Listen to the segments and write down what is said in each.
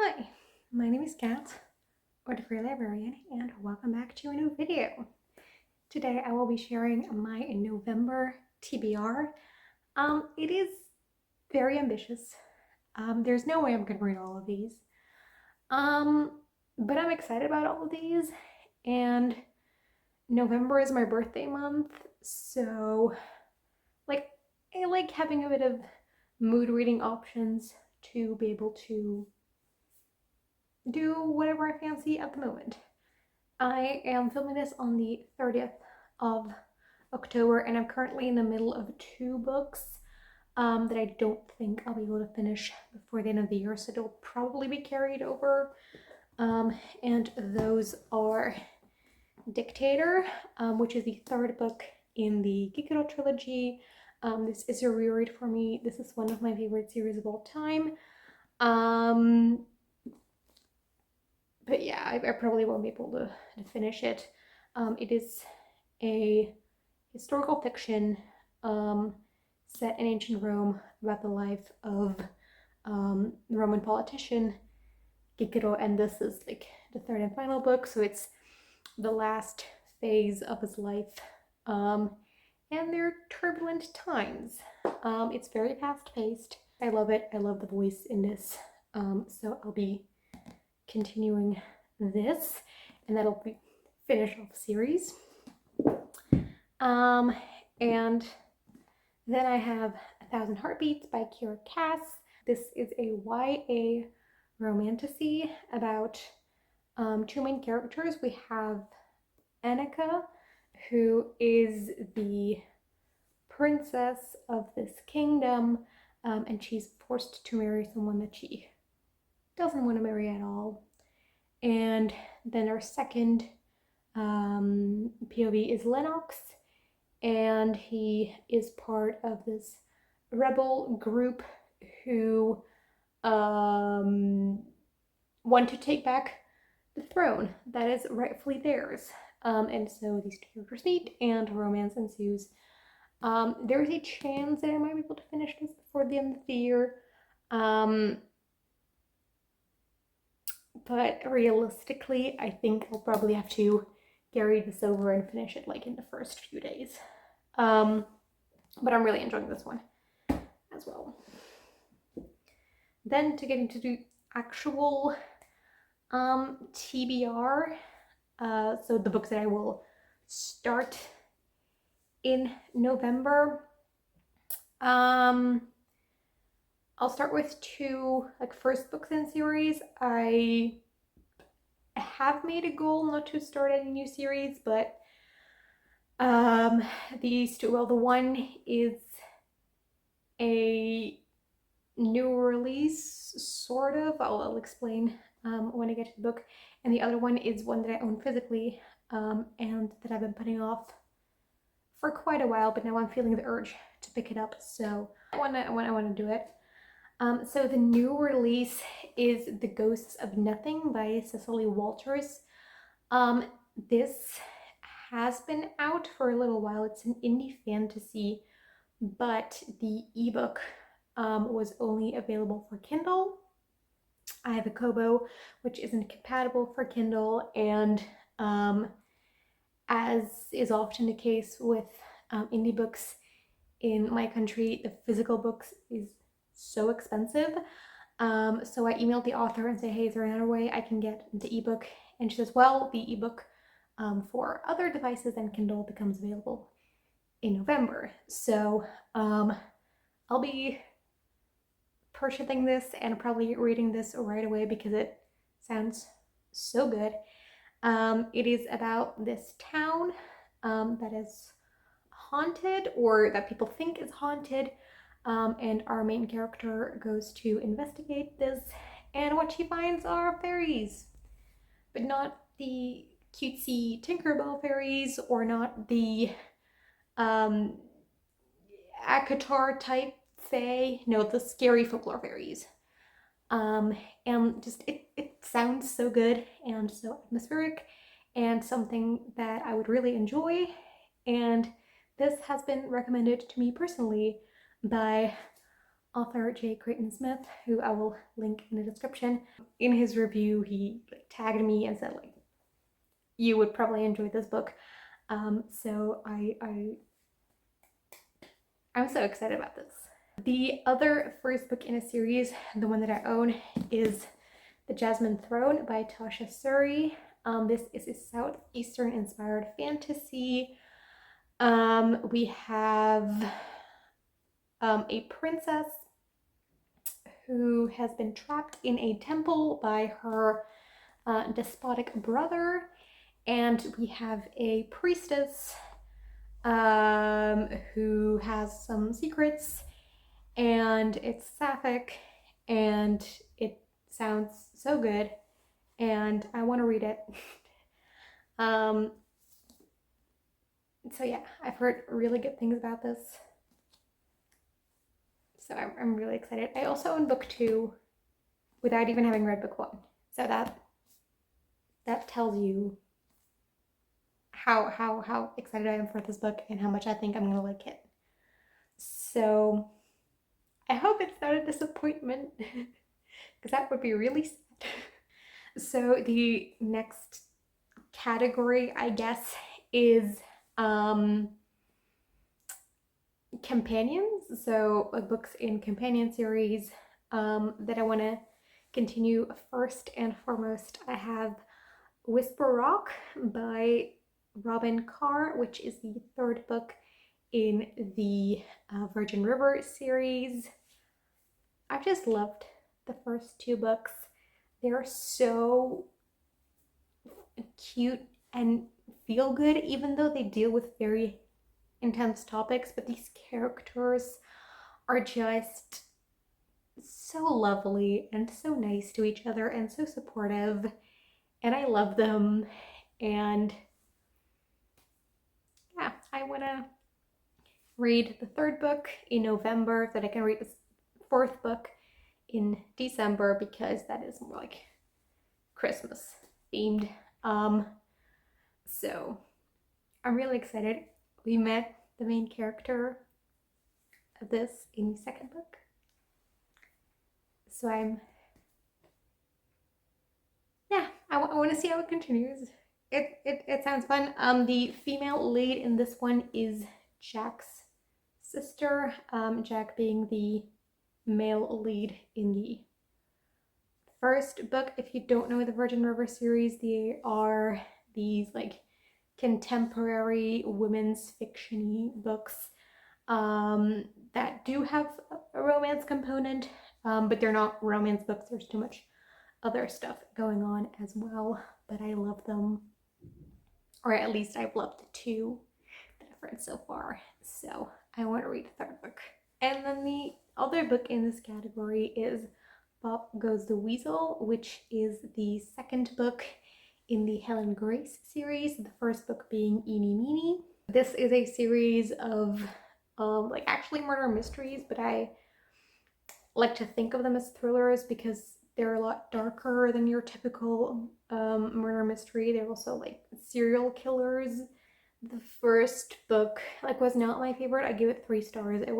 Hi, my name is Kat, or the Free Librarian, and welcome back to a new video. Today I will be sharing my November TBR. It is very ambitious. There's no way I'm gonna read all of these. But I'm excited about all of these, and November is my birthday month, so I like having a bit of mood reading options to be able to do whatever I fancy at the moment. I am filming this on the 30th of October, and I'm currently in the middle of two books that I don't think I'll be able to finish before the end of the year, so they'll probably be carried over. And those are Dictator, which is the third book in the Kikiro trilogy. This is a reread for me. This is one of my favorite series of all time. But yeah, I probably won't be able to finish it. It is a historical fiction set in ancient Rome about the life of the Roman politician Kikiro, and this is like the third and final book, so it's the last phase of his life. And they're turbulent times. It's very fast-paced. I love it. I love the voice in this. So I'll be continuing this, and that'll be finish off the series. And then I have 1,000 Heartbeats by Kira Cass. This is a YA romantasy about two main characters. We have Annika, who is the princess of this kingdom, and she's forced to marry someone that she doesn't want to marry at all. And then our second POV is Lennox, and he is part of this rebel group who want to take back the throne that is rightfully theirs. And so these two characters meet and romance ensues. There is a chance that I might be able to finish this before the end of the year. But realistically, I think I'll probably have to carry this over and finish it like in the first few days. But I'm really enjoying this one as well. Then to get into the actual TBR, so the books that I will start in November. I'll start with two first books in series. I have made a goal not to start any new series, but these two, well, the one is a new release, sort of. I'll explain when I get to the book. And the other one is one that I own physically and that I've been putting off for quite a while, but now I'm feeling the urge to pick it up, so I want to do it. So the new release is The Ghosts of Nothing by Cecily Walters. This has been out for a little while. It's an indie fantasy, but the ebook was only available for Kindle. I have a Kobo, which isn't compatible for Kindle, and as is often the case with indie books in my country, the physical books is so expensive. So I emailed the author and say, hey, is there another way I can get the ebook? And she says, well, the ebook for other devices than Kindle becomes available in November. So I'll be purchasing this and probably reading this right away because it sounds so good. It is about this town that is haunted, or that people think is haunted, and our main character goes to investigate this, and what she finds are fairies, but not the cutesy Tinkerbell fairies, or not the ACOTAR type fae, no, the scary folklore fairies. And just it sounds so good and so atmospheric and something that I would really enjoy, and this has been recommended to me personally by author J. Creighton Smith, who I will link in the description. In his review, he tagged me and said you would probably enjoy this book. So I'm so excited about this. The other first book in a series, the one that I own, is The Jasmine Throne by Tasha Suri. This is a Southeastern inspired fantasy. We have a princess who has been trapped in a temple by her despotic brother, and we have a priestess who has some secrets, and it's sapphic, and it sounds so good, and I want to read it. So yeah, I've heard really good things about this, so I'm really excited. I also own book 2 without even having read book 1, so that tells you how excited I am for this book and how much I think I'm gonna like it. So I hope it's not a disappointment, because that would be really sad. So the next category, I guess, is companions. So books in companion series that I want to continue. First and foremost, I have Whisper Rock by Robin Carr, which is the 3rd book in the Virgin River series. I've just loved the first 2 books. They're so cute and feel good, even though they deal with very intense topics, but these characters are just so lovely and so nice to each other and so supportive, and I love them. And yeah, I want to read the 3rd book in November so that I can read the 4th book in December, because that is more like Christmas themed. So I'm really excited. We met the main character of this in the 2nd book, so I want to see how it continues. It sounds fun. The female lead in this one is Jack's sister, Jack being the male lead in the 1st book. If you don't know the Virgin River series, they are these contemporary women's fiction-y books that do have a romance component, but they're not romance books. There's too much other stuff going on as well, but I love them, or at least I've loved the 2 that I've read so far, so I want to read the 3rd book. And then the other book in this category is Pop Goes the Weasel, which is the 2nd book in the Helen Grace series, the 1st book being Eeny Meeny. This is a series of actually murder mysteries, but I like to think of them as thrillers because they're a lot darker than your typical murder mystery. They're also serial killers. The 1st book was not my favorite. I give it 3 stars. It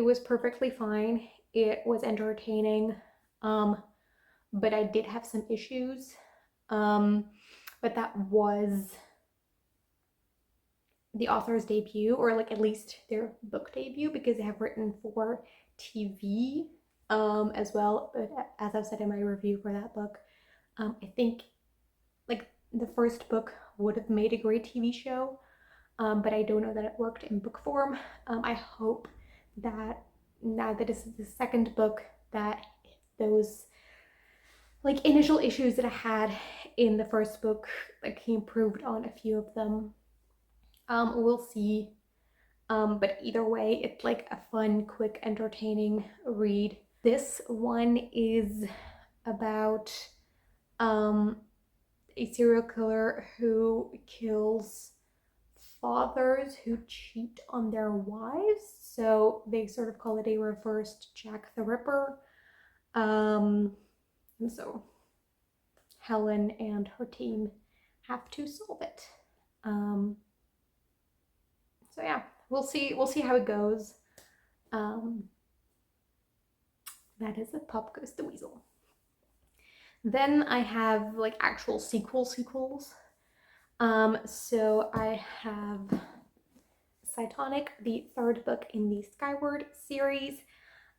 was perfectly fine. It was entertaining, but I did have some issues. But that was the author's debut, or at least their book debut, because they have written for TV as well. But as I've said in my review for that book, I think the 1st book would have made a great TV show, but I don't know that it worked in book form. I hope that now that this is the 2nd book, that those initial issues that I had in the 1st book, he improved on a few of them. We'll see. But either way, it's a fun, quick, entertaining read. This one is about a serial killer who kills fathers who cheat on their wives. So they sort of call it a reversed Jack the Ripper. And so Helen and her team have to solve it. So yeah, we'll see how it goes. that is A Pup Goes the Weasel. Then I have like actual sequels. So I have Cytonic, the third book in the Skyward series.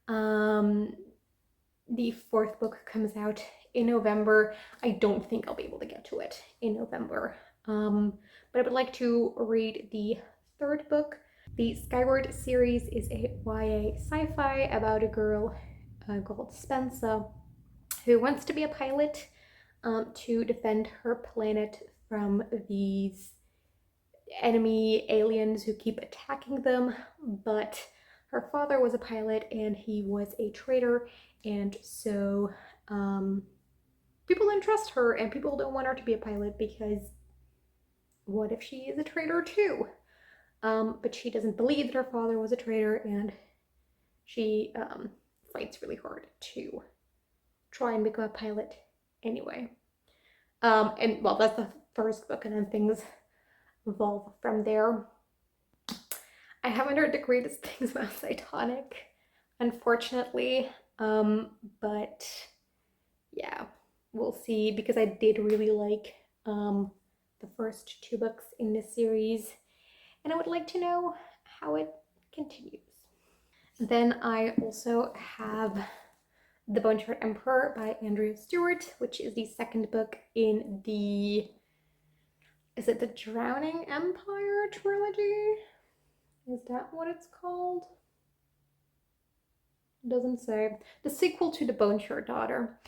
The fourth book comes out in November. I don't think I'll be able to get to it in November. But I would like to read the third book. The Skyward series is a YA sci-fi about a girl called Spencer who wants to be a pilot to defend her planet from these enemy aliens who keep attacking them, but her father was a pilot and he was a traitor, and so people don't trust her and people don't want her to be a pilot because what if she is a traitor too? But she doesn't believe that her father was a traitor, and she fights really hard to try and become a pilot anyway. And well, that's the first book, and then things evolve from there. I haven't heard the greatest things about Cytonic, unfortunately, but yeah, we'll see, because I did really like the first two books in this series, and I would like to know how it continues. Then I also have The Bone Shard Emperor by Andrea Stewart, which is the second book in the, is it the Drowning Empire trilogy? Is that what it's called? It doesn't say. The sequel to The Bone Shard Daughter,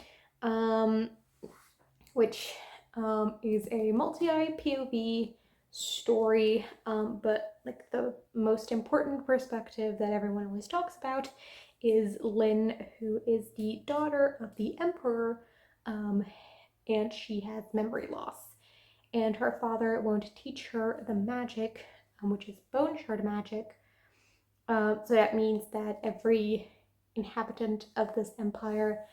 which is a multi-POV story, but like the most important perspective that everyone always talks about is Lynn, who is the daughter of the Emperor, and she has memory loss. And her father won't teach her the magic, which is bone shard magic. So that means that every inhabitant of this empire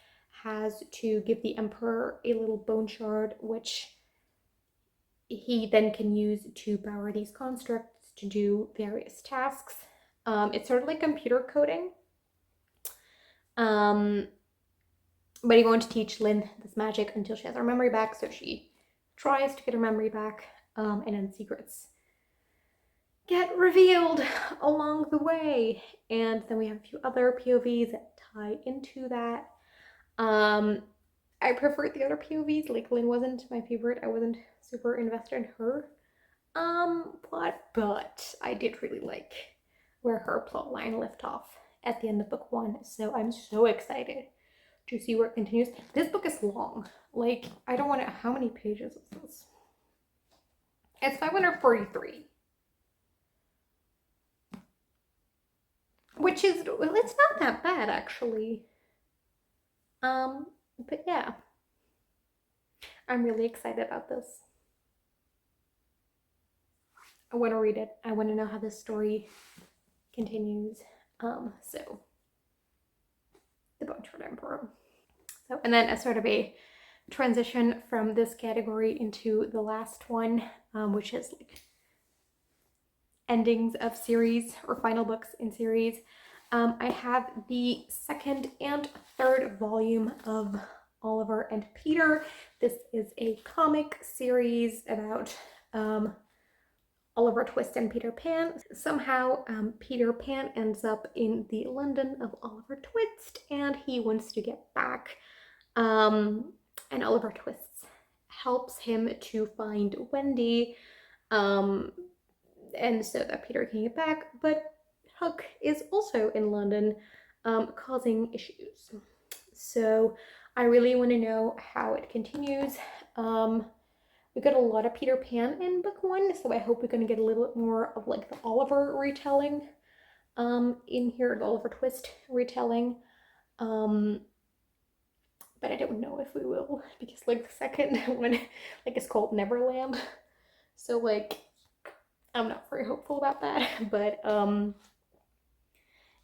has to give the emperor a little bone shard, which he then can use to power these constructs to do various tasks. It's sort of like computer coding. But he won't teach Lynn this magic until she has her memory back, so she tries to get her memory back, and then secrets get revealed along the way. And then we have a few other POVs that tie into that. I preferred the other POVs. Like, Lynn wasn't my favorite. I wasn't super invested in her. But I did really like where her plot line left off at the end of book one. So I'm so excited to see where it continues. This book is long. Like, I don't want to, how many pages is this? It's 543. Which is, well, it's not that bad actually. But yeah, I'm really excited about this. I want to read it. I want to know how this story continues. So The Bone Shard Emperor. So, and then as sort of a transition from this category into the last one, which is like endings of series or final books in series. I have the second and third volume of Oliver and Peter. This is a comic series about Oliver Twist and Peter Pan. Somehow Peter Pan ends up in the London of Oliver Twist, and he wants to get back. And Oliver Twist helps him to find Wendy, and so that Peter can get back, but Huck is also in London, causing issues. So I really want to know how it continues. We got a lot of Peter Pan in book one, so I hope we're going to get a little bit more of like the Oliver retelling in here, the Oliver Twist retelling. But I don't know if we will, because like the second one like is called Neverland. So like I'm not very hopeful about that, but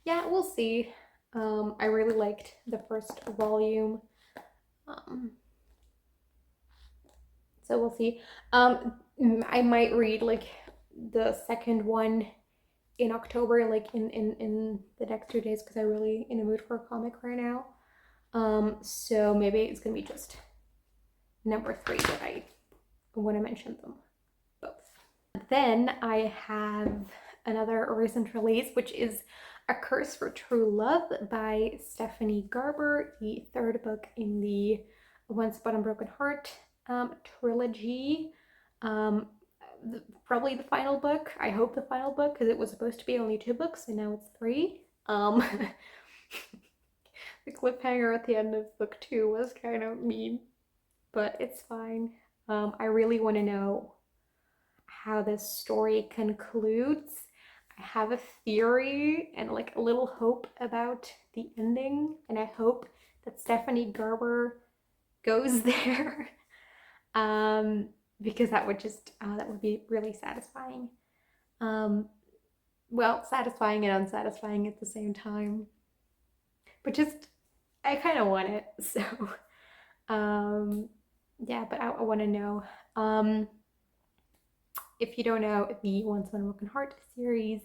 yeah, we'll see. I really liked the first volume, so we'll see. I might read like the second one in October, like in the next 2 days, because I'm really in the mood for a comic right now. So maybe it's gonna be just number 3 that I want to mention them both. Then I have another recent release, which is A Curse for True Love by Stephanie Garber, the 3rd book in the Once Upon a Broken Heart trilogy. Probably the final book. I hope the final book, because it was supposed to be only 2 books and now it's 3. The cliffhanger at the end of book 2 was kind of mean, but it's fine. I really want to know how this story concludes. I have a theory and like a little hope about the ending, and I hope that Stephanie Garber goes there. Because that would be really satisfying. Well, satisfying and unsatisfying at the same time. But just, I kind of want it, so yeah, but I want to know. If you don't know, the Once Upon a Broken Heart series,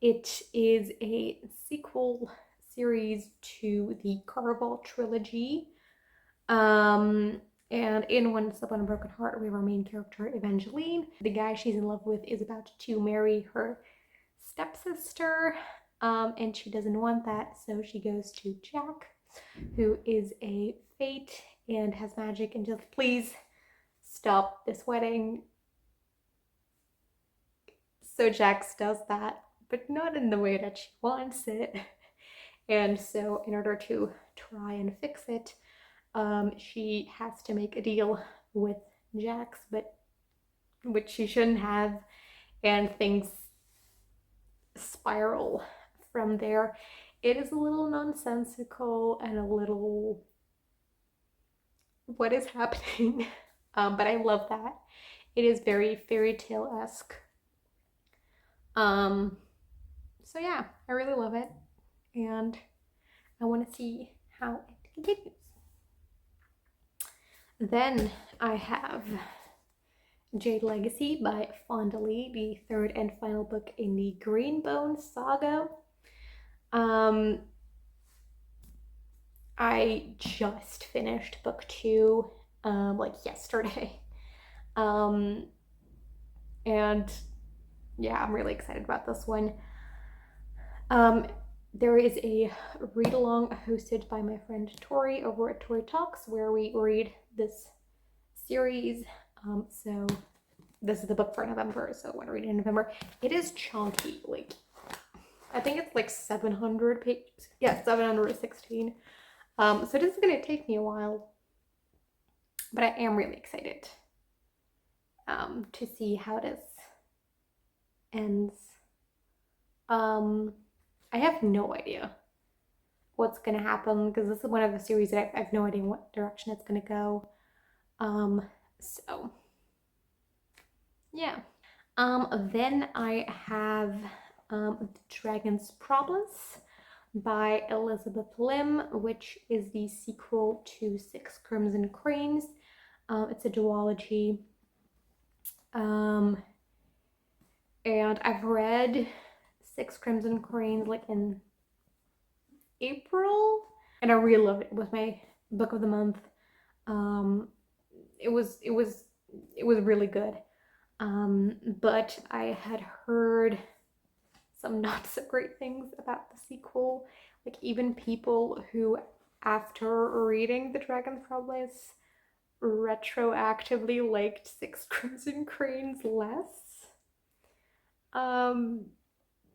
it is a sequel series to the Caraval trilogy. And in Once Upon a Broken Heart, we have our main character, Evangeline. The guy she's in love with is about to marry her stepsister, and she doesn't want that, so she goes to Jack, who is a fate and has magic, and just, please stop this wedding. So Jax does that, but not in the way that she wants it. And so in order to try and fix it, she has to make a deal with Jax, but which she shouldn't have, and things spiral from there. It is a little nonsensical and a little, what is happening? But I love that. It is very fairy tale-esque. So yeah, I really love it, and I want to see how it continues. Then I have Jade Legacy by Fonda Lee, the 3rd and final book in the Greenbone saga. I just finished book 2 like yesterday. And yeah, I'm really excited about this one. There is a read-along hosted by my friend Tori over at Tori Talks, where we read this series. So this is the book for November, so I want to read it in November. It is chunky, like I think it's like 700 pages. Yeah, 716. So this is gonna take me a while, but I am really excited to see how this ends. I have no idea what's gonna happen, because this is one of the series that I have no idea what direction it's gonna go. So yeah. Then I have The Dragon's Promise by Elizabeth Lim, which is the sequel to Six Crimson Cranes. It's a duology. And I've read Six Crimson Cranes like in April, and I really loved it. It was my book of the month. It was really good. But I had heard some not so great things about the sequel. Like even people who, after reading The Dragon's Promise, retroactively liked Six Crimson Cranes less.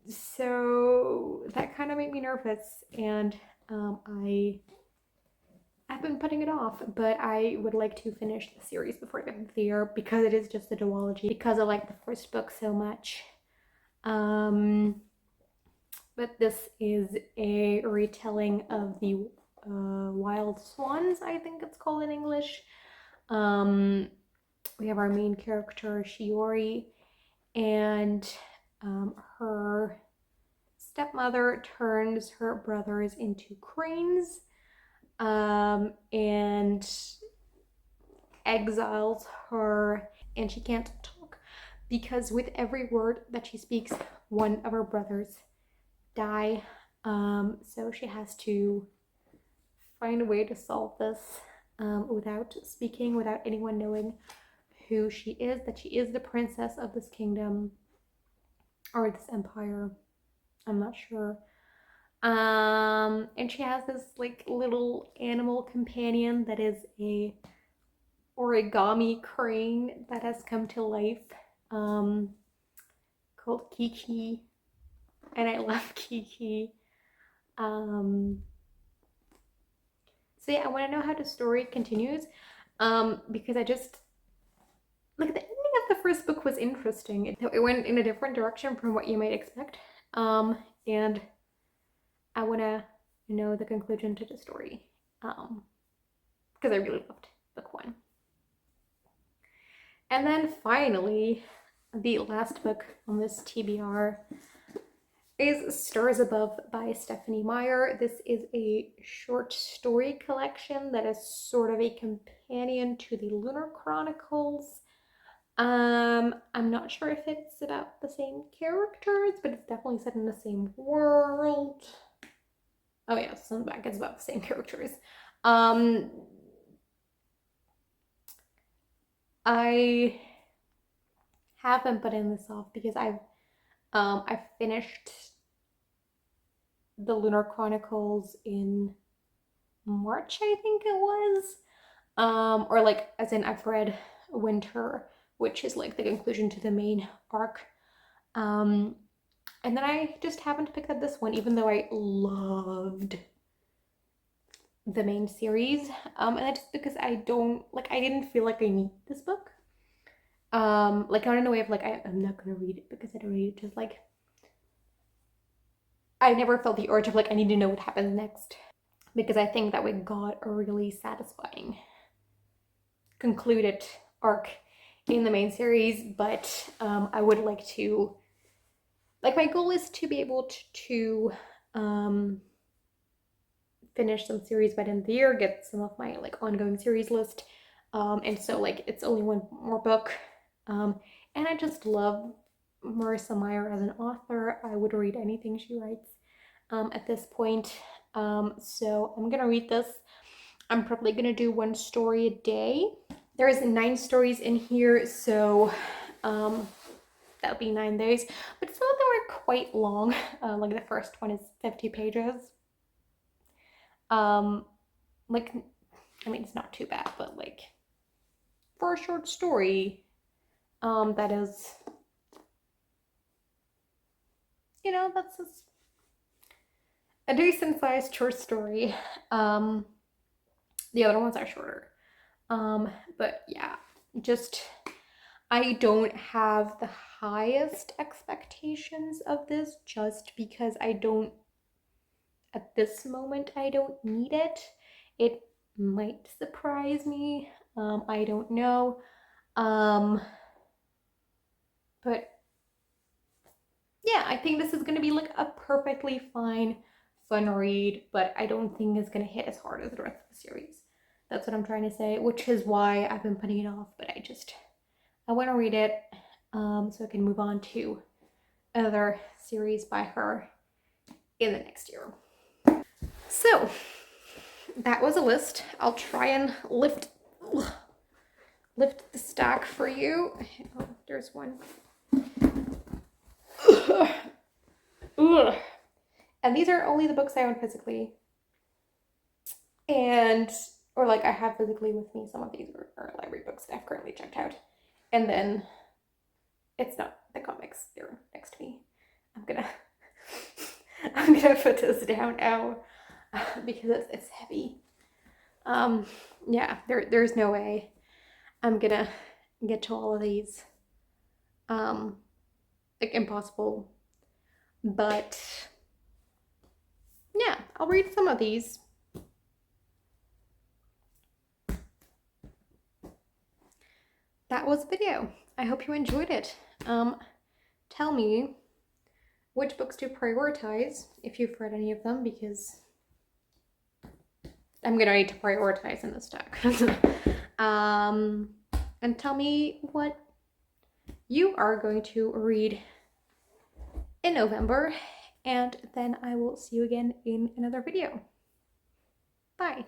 So that kind of made me nervous, and I've been putting it off, but I would like to finish the series before the end of the year, because it is just a duology, because I like the first book so much. But this is a retelling of the Wild Swans, I think it's called in English. We have our main character, Shiori, and her stepmother turns her brothers into cranes, and exiles her, and she can't talk because with every word that she speaks, one of her brothers die. So she has to find a way to solve this without speaking, without anyone knowing who she is, that she is the princess of this kingdom or this empire. I'm not sure. And she has this like little animal companion that is a origami crane that has come to life, called Kiki, and I love Kiki. So yeah, I want to know how the story continues, because I just like the ending of the first book was interesting. It went in a different direction from what you might expect, and I want to know the conclusion to the story, because I really loved book one. And then finally, the last book on this TBR is Stars Above by Stephanie Meyer. This is a short story collection that is sort of a companion to the Lunar Chronicles. I'm not sure if it's about the same characters, but it's definitely set in the same world. Oh yeah, so on the back it's about the same characters. I have been putting this off because I finished the Lunar Chronicles in March, I think it was. Or like, as in I've read Winter, which is like the conclusion to the main arc. And then I just happened to pick up this one, even though I loved the main series. And that's because I didn't feel like I need this book. Like not in a way of like, I'm not gonna read it because I don't read it, just like, I never felt the urge of like, I need to know what happens next. Because I think that we got a really satisfying concluded arc in the main series, but I would like to, like, my goal is to be able to finish some series by the end of the year, get some of my like ongoing series list, and so like it's only one more book, and I just love Marissa Meyer as an author. I would read anything she writes at this point, so I'm gonna read this. I'm probably gonna do one story a day. There's 9 stories in here, so that'll be 9 days, but some of them are quite long. Like the first one is 50 pages. Like, I mean, it's not too bad, but like for a short story, that is, you know, that's a decent sized short story. The other ones are shorter. But yeah, just, I don't have the highest expectations of this just because at this moment, I don't need it. It might surprise me. I don't know. But yeah, I think this is going to be like a perfectly fine, fun read, but I don't think it's going to hit as hard as the rest of the series. That's what I'm trying to say, which is why I've been putting it off, but I want to read it, so I can move on to another series by her in the next year. So that was a list. I'll try and lift the stack for you. Oh, there's one. And these are only the books I own physically, or like I have physically with me. Some of these are library books that I've currently checked out, and then it's not the comics. They're next to me. I'm gonna put this down now because it's heavy. Yeah, there's no way I'm gonna get to all of these. Like, impossible. But yeah, I'll read some of these. That was the video. I hope you enjoyed it. Tell me which books to prioritize if you've read any of them, because I'm gonna need to prioritize in this stack. And tell me what you are going to read in November, and then I will see you again in another video. Bye.